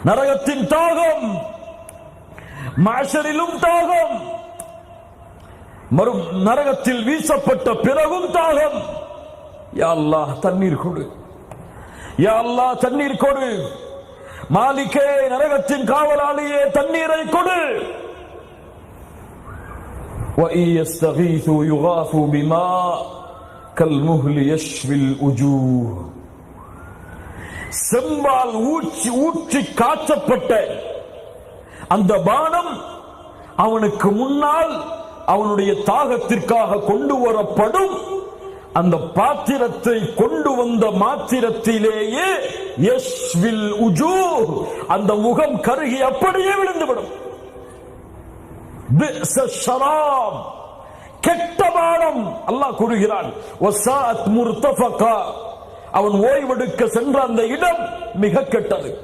நரகத்தின் தாகம், மஹ்ஷரிலும் தாகம், நரகத்தில் வீசப்பட்ட பிறகும் தாகம். யா அல்லாஹ் தண்ணீர் கொடு, யா அல்லாஹ் தண்ணீர் கொடு. மாலிகே, நரகத்தின் காவலாளியே, தண்ணீரை கொடு. وَإِنْ يَسْتَغِيثُوا يُغَاثُوا بِمَاءٍ كَالْمُهْلِ يَشْوِي الْوُجُوهَ. செம்பால் ஊற்றி காய்ச்சப்பட்ட அந்த பானம் அவனுக்கு முன்னால் அவனுடைய தாகத்திற்காக கொண்டு வரப்படும். அந்த பாத்திரத்தை கொண்டு வந்த மாத்திரத்திலேயே யஷ்வில் உஜூஹ், அந்த முகம் கருகி அப்படியே விழுந்துவிடும். பிஸ ஷராப், கெட்ட பானம். அல்லாஹ் கூறுகிறான், வஸாஅத் முர்தஃபகா, அவன் ஓய்வெடுக்க சென்ற அந்த இடம் மிக கெட்டது.